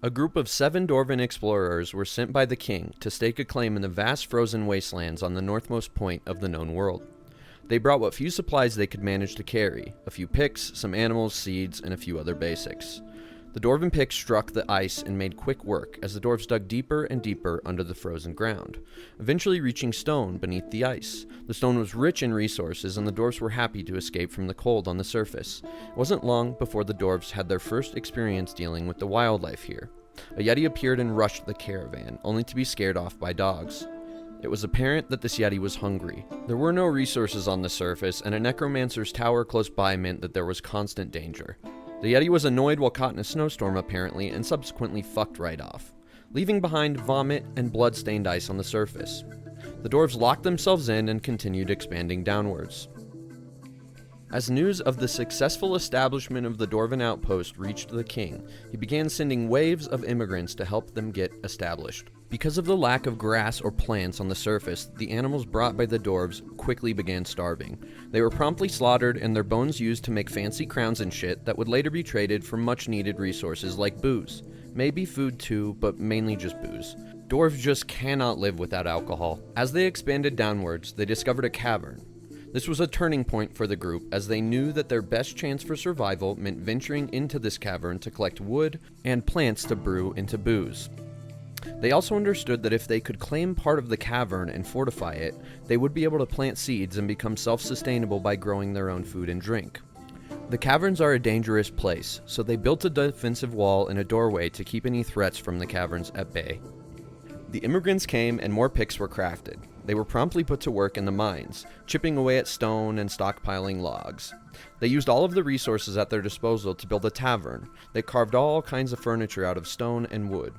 A group of 7 dwarven explorers were sent by the king to stake a claim in the vast frozen wastelands on the northmost point of the known world. They brought what few supplies they could manage to carry, a few picks, some animals, seeds, and a few other basics. The dwarven picks struck the ice and made quick work as the dwarves dug deeper and deeper under the frozen ground, eventually reaching stone beneath the ice. The stone was rich in resources, and the dwarves were happy to escape from the cold on the surface. It wasn't long before the dwarves had their first experience dealing with the wildlife here. A yeti appeared and rushed the caravan, only to be scared off by dogs. It was apparent that this yeti was hungry. There were no resources on the surface, and a necromancer's tower close by meant that there was constant danger. The yeti was annoyed while caught in a snowstorm apparently, and subsequently fucked right off, leaving behind vomit and blood-stained ice on the surface. The dwarves locked themselves in and continued expanding downwards. As news of the successful establishment of the dwarven outpost reached the king, he began sending waves of immigrants to help them get established. Because of the lack of grass or plants on the surface, the animals brought by the dwarves quickly began starving. They were promptly slaughtered and their bones used to make fancy crowns and shit that would later be traded for much needed resources like booze. Maybe food too, but mainly just booze. Dwarves just cannot live without alcohol. As they expanded downwards, they discovered a cavern. This was a turning point for the group, as they knew that their best chance for survival meant venturing into this cavern to collect wood and plants to brew into booze. They also understood that if they could claim part of the cavern and fortify it, they would be able to plant seeds and become self-sustainable by growing their own food and drink. The caverns are a dangerous place, so they built a defensive wall and a doorway to keep any threats from the caverns at bay. The immigrants came and more picks were crafted. They were promptly put to work in the mines, chipping away at stone and stockpiling logs. They used all of the resources at their disposal to build a tavern. They carved all kinds of furniture out of stone and wood.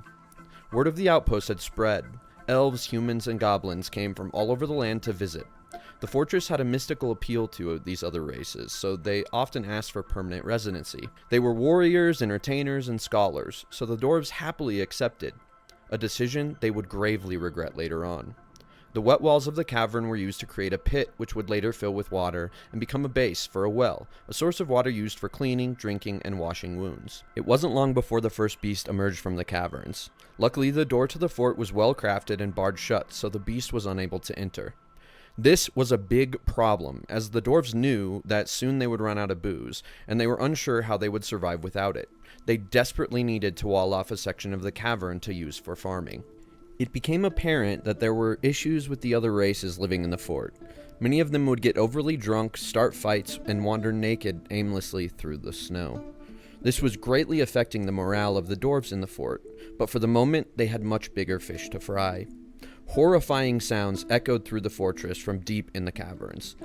Word of the outpost had spread. Elves, humans, and goblins came from all over the land to visit. The fortress had a mystical appeal to these other races, so they often asked for permanent residency. They were warriors, entertainers, and scholars, so the dwarves happily accepted, a decision they would gravely regret later on. The wet walls of the cavern were used to create a pit, which would later fill with water and become a base for a well, a source of water used for cleaning, drinking, and washing wounds. It wasn't long before the first beast emerged from the caverns. Luckily, the door to the fort was well crafted and barred shut, so the beast was unable to enter. This was a big problem, as the dwarves knew that soon they would run out of booze, and they were unsure how they would survive without it. They desperately needed to wall off a section of the cavern to use for farming. It became apparent that there were issues with the other races living in the fort. Many of them would get overly drunk, start fights, and wander naked aimlessly through the snow. This was greatly affecting the morale of the dwarves in the fort, but for the moment they had much bigger fish to fry. Horrifying sounds echoed through the fortress from deep in the caverns.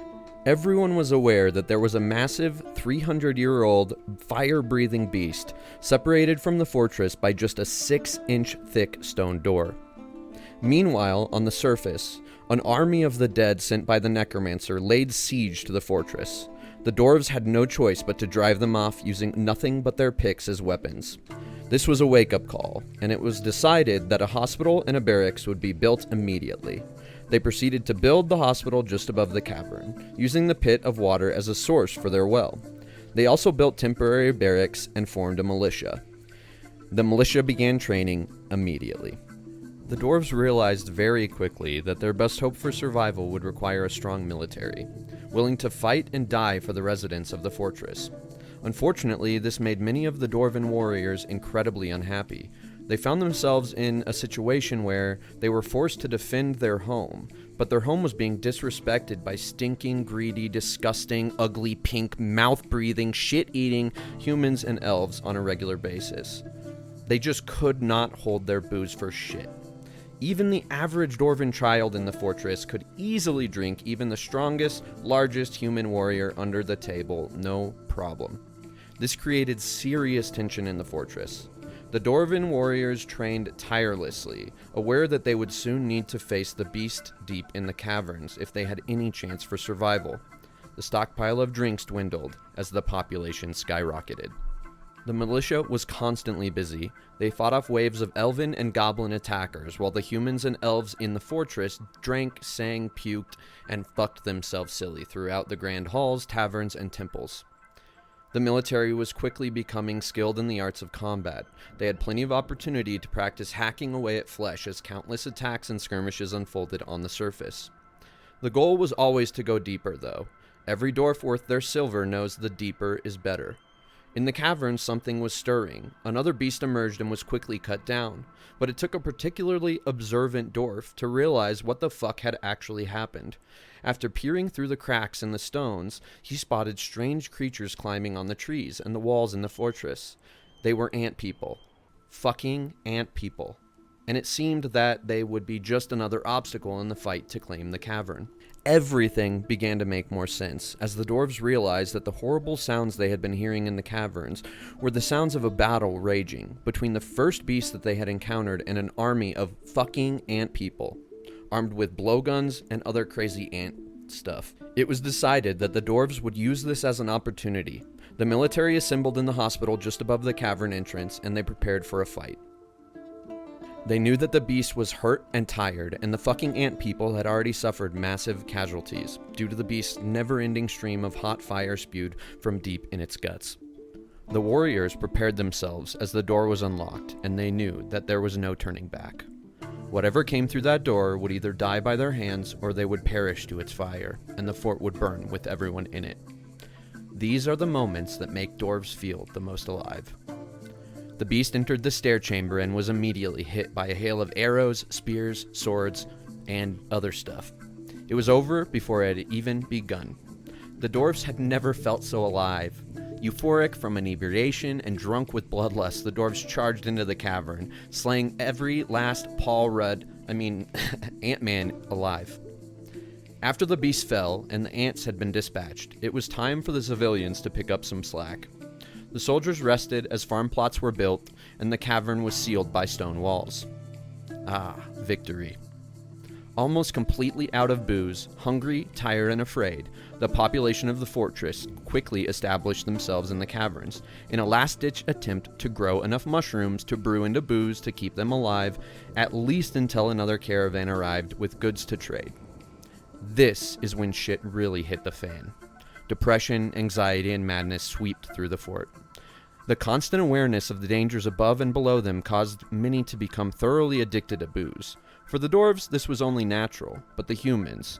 Everyone was aware that there was a massive 300-year-old fire-breathing beast separated from the fortress by just a 6-inch thick stone door. Meanwhile, on the surface, an army of the dead sent by the necromancer laid siege to the fortress. The dwarves had no choice but to drive them off using nothing but their picks as weapons. This was a wake-up call, and it was decided that a hospital and a barracks would be built immediately. They proceeded to build the hospital just above the cavern, using the pit of water as a source for their well. They also built temporary barracks and formed a militia. The militia began training immediately. The dwarves realized very quickly that their best hope for survival would require a strong military, willing to fight and die for the residents of the fortress. Unfortunately, this made many of the dwarven warriors incredibly unhappy. They found themselves in a situation where they were forced to defend their home, but their home was being disrespected by stinking, greedy, disgusting, ugly, pink, mouth-breathing, shit-eating humans and elves on a regular basis. They just could not hold their booze for shit. Even the average dwarven child in the fortress could easily drink even the strongest, largest human warrior under the table, no problem. This created serious tension in the fortress. The dwarven warriors trained tirelessly, aware that they would soon need to face the beast deep in the caverns if they had any chance for survival. The stockpile of drinks dwindled as the population skyrocketed. The militia was constantly busy. They fought off waves of elven and goblin attackers, while the humans and elves in the fortress drank, sang, puked, and fucked themselves silly throughout the grand halls, taverns, and temples. The military was quickly becoming skilled in the arts of combat. They had plenty of opportunity to practice hacking away at flesh as countless attacks and skirmishes unfolded on the surface. The goal was always to go deeper, though. Every dwarf worth their silver knows the deeper is better. In the cavern, something was stirring. Another beast emerged and was quickly cut down, but it took a particularly observant dwarf to realize what the fuck had actually happened. After peering through the cracks in the stones, he spotted strange creatures climbing on the trees and the walls in the fortress. They were ant people. Fucking ant people. And it seemed that they would be just another obstacle in the fight to claim the cavern. Everything began to make more sense, as the dwarves realized that the horrible sounds they had been hearing in the caverns were the sounds of a battle raging between the first beast that they had encountered and an army of fucking ant people, armed with blowguns and other crazy ant stuff. It was decided that the dwarves would use this as an opportunity. The military assembled in the hospital just above the cavern entrance, and they prepared for a fight. They knew that the beast was hurt and tired, and the fucking ant people had already suffered massive casualties due to the beast's never-ending stream of hot fire spewed from deep in its guts. The warriors prepared themselves as the door was unlocked, and they knew that there was no turning back. Whatever came through that door would either die by their hands or they would perish to its fire, and the fort would burn with everyone in it. These are the moments that make dwarves feel the most alive. The beast entered the stair chamber and was immediately hit by a hail of arrows, spears, swords, and other stuff. It was over before it had even begun. The dwarves had never felt so alive. Euphoric from inebriation and drunk with bloodlust, the dwarves charged into the cavern, slaying every last Ant-Man alive. After the beast fell and the ants had been dispatched, it was time for the civilians to pick up some slack. The soldiers rested as farm plots were built, and the cavern was sealed by stone walls. Ah, victory. Almost completely out of booze, hungry, tired, and afraid, the population of the fortress quickly established themselves in the caverns, in a last-ditch attempt to grow enough mushrooms to brew into booze to keep them alive, at least until another caravan arrived with goods to trade. This is when shit really hit the fan. Depression, anxiety, and madness swept through the fort. The constant awareness of the dangers above and below them caused many to become thoroughly addicted to booze. For the dwarves, this was only natural, but the humans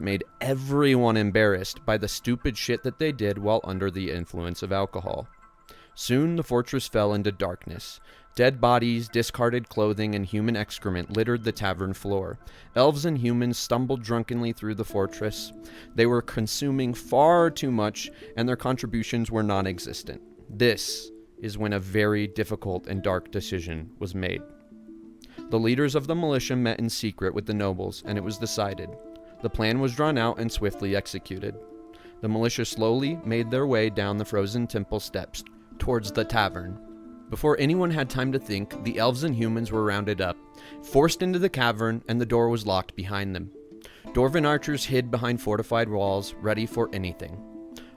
made everyone embarrassed by the stupid shit that they did while under the influence of alcohol. Soon the fortress fell into darkness. Dead bodies, discarded clothing, and human excrement littered the tavern floor. Elves and humans stumbled drunkenly through the fortress. They were consuming far too much, and their contributions were non-existent. This is when a very difficult and dark decision was made. The leaders of the militia met in secret with the nobles, and it was decided. The plan was drawn out and swiftly executed. The militia slowly made their way down the frozen temple steps towards the tavern. Before anyone had time to think, the elves and humans were rounded up, forced into the cavern, and the door was locked behind them. Dwarven archers hid behind fortified walls, ready for anything.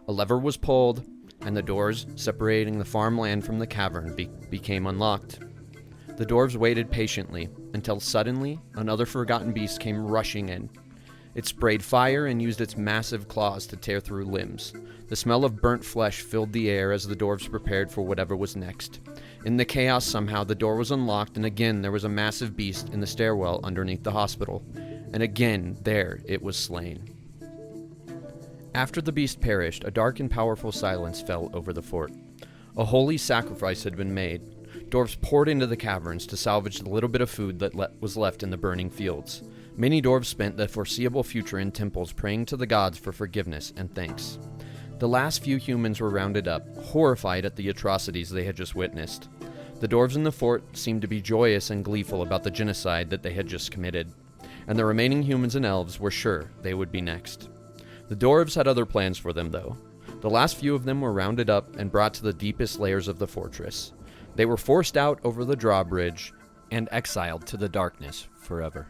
A lever was pulled, and the doors separating the farmland from the cavern became unlocked. The dwarves waited patiently, until suddenly another forgotten beast came rushing in. It sprayed fire and used its massive claws to tear through limbs. The smell of burnt flesh filled the air as the dwarves prepared for whatever was next. In the chaos, somehow, the door was unlocked, and again there was a massive beast in the stairwell underneath the hospital. And again, there it was slain. After the beast perished, a dark and powerful silence fell over the fort. A holy sacrifice had been made. Dwarves poured into the caverns to salvage the little bit of food that was left in the burning fields. Many dwarves spent the foreseeable future in temples praying to the gods for forgiveness and thanks. The last few humans were rounded up, horrified at the atrocities they had just witnessed. The dwarves in the fort seemed to be joyous and gleeful about the genocide that they had just committed, and the remaining humans and elves were sure they would be next. The dwarves had other plans for them, though. The last few of them were rounded up and brought to the deepest layers of the fortress. They were forced out over the drawbridge and exiled to the darkness forever.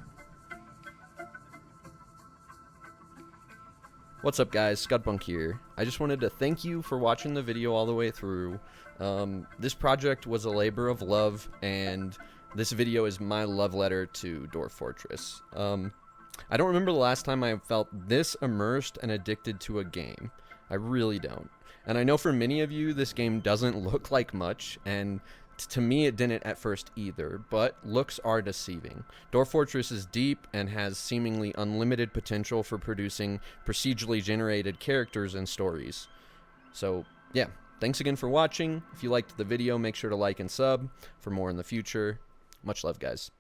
What's up, guys? Scudpunk here. I just wanted to thank you for watching the video all the way through. This project was a labor of love, and this video is my love letter to Dwarf Fortress. I don't remember the last time I felt this immersed and addicted to a game. I really don't. And I know for many of you, this game doesn't look like much, and to me it didn't at first either, but looks are deceiving. Dwarf Fortress is deep and has seemingly unlimited potential for producing procedurally generated characters and stories. So, yeah, thanks again for watching. If you liked the video, make sure to like and sub for more in the future. Much love, guys.